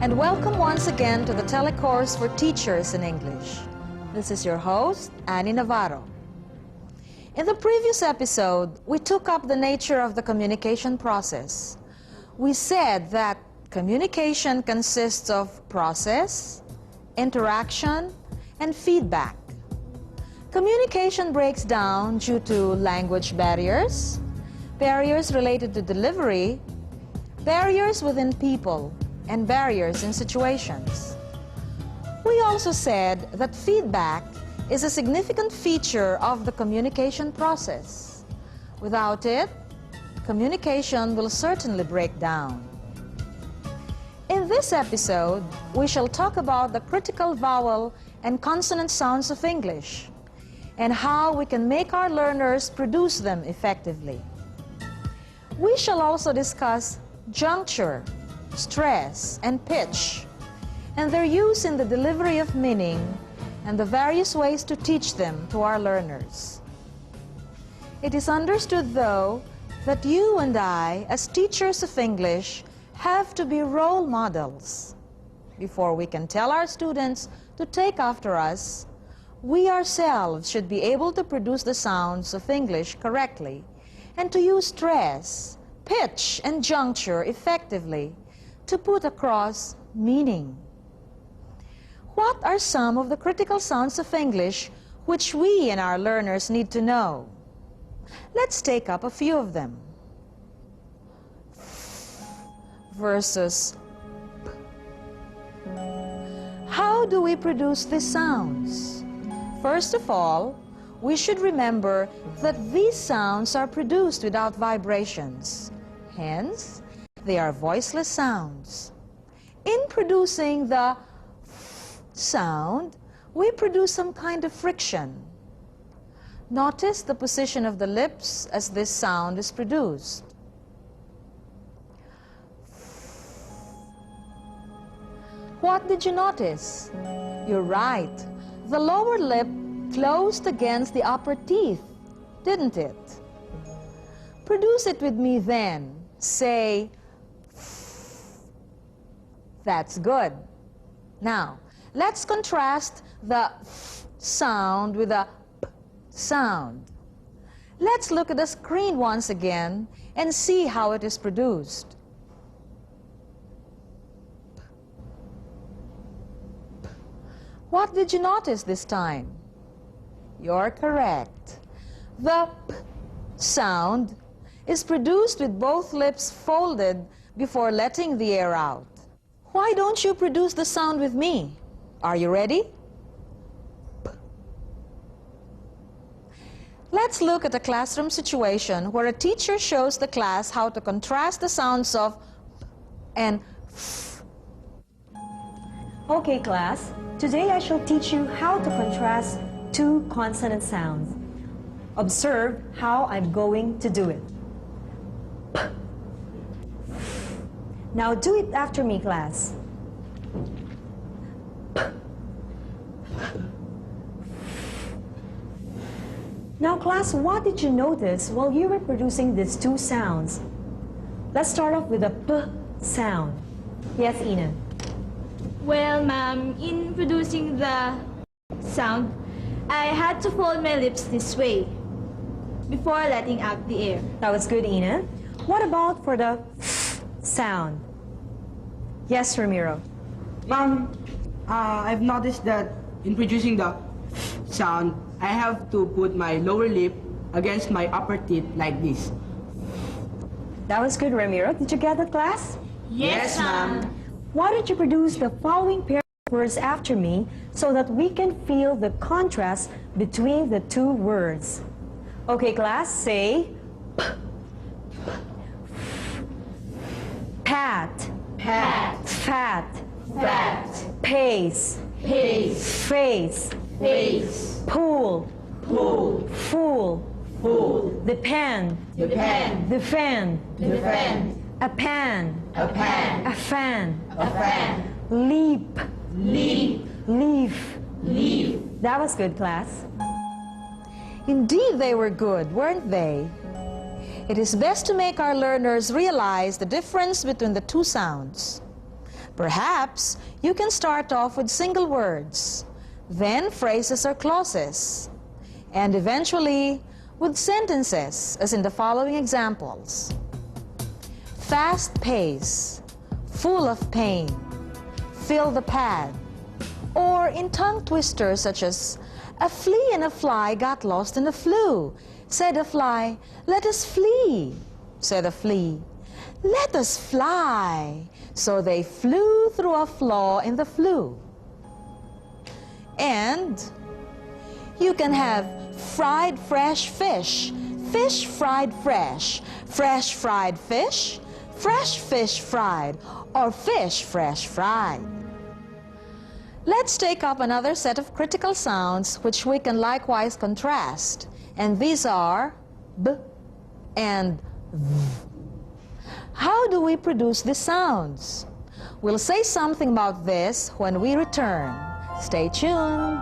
and welcome once again to the telecourse for teachers in English. This is your host, Annie Navarro. In the previous episode, we took up the nature of the communication process. We said that communication consists of process, interaction, and feedback. Communication breaks down due to language barriers, barriers related to delivery, barriers within people, and barriers in situations. We also said that feedback is a significant feature of the communication process. Without it, communication will certainly break down. In this episode, we shall talk about the critical vowel and consonant sounds of English and how we can make our learners produce them effectively. We shall also discuss juncture, stress, and pitch, and their use in the delivery of meaning and the various ways to teach them to our learners. It is understood, though, that you and I, as teachers of English, have to be role models. Before we can tell our students to take after us, we ourselves should be able to produce the sounds of English correctly and to use stress, pitch, and juncture effectively to put across meaning. What are some of the critical sounds of English which we and our learners need to know? Let's take up a few of them. Versus p. How do we produce these sounds? First of all, we should remember that these sounds are produced without vibrations. Hence, they are voiceless sounds. In producing the f sound, we produce some kind of friction. Notice the position of the lips as this sound is produced. What did you notice? You're right. The lower lip closed against the upper teeth, didn't it? Produce it with me then. Say, f. That's good. Now, let's contrast the f sound with the p sound. Let's look at the screen once again and see how it is produced. What did you notice this time? You're correct. The p sound is produced with both lips folded before letting the air out. Why don't you produce the sound with me? Are you ready? P. Let's look at a classroom situation where a teacher shows the class how to contrast the sounds of p and f. Okay, class. Today I shall teach you how to contrast two consonant sounds. Observe how I'm going to do it. P. Now do it after me, class. P. Now, class, what did you notice while you were producing these two sounds? Let's start off with the P sound. Yes, Ina. Well, ma'am, in producing the sound, I had to fold my lips this way before letting out the air. That was good, Ina. What about for the F sound? Yes, Ramiro. Ma'am, I've noticed that in producing the F sound, I have to put my lower lip against my upper teeth like this. That was good, Ramiro. Did you get that, class? Yes, ma'am. Why don't you produce the following pair of words after me so that we can feel the contrast between the two words? Okay, class, say p. Pat. Pat. Fat. Fat. Pace. Pace. Face. Face. Pool. Pool. Fool. Fool. Depend. Depend. Defend. Defend. A pan. A pan. A fan. A fan. Leap. Leap. Leaf. Leaf. That was good, class. Indeed, they were good, weren't they? It is best to make our learners realize the difference between the two sounds. Perhaps you can start off with single words, then phrases or clauses, and eventually with sentences, as in the following examples. Fast pace, full of pain, fill the pad, or in tongue twisters such as, a flea and a fly got lost in a flue. Said a fly, let us flee. Said a flea, let us fly. So they flew through a flaw in the flue. And you can have fried fresh fish, fish fried fresh, fresh fried fish, fresh fish fried, or fish fresh fried. Let's take up another set of critical sounds which we can likewise contrast, and these are b and v. How do we produce these sounds? We'll say something about this when we return. Stay tuned.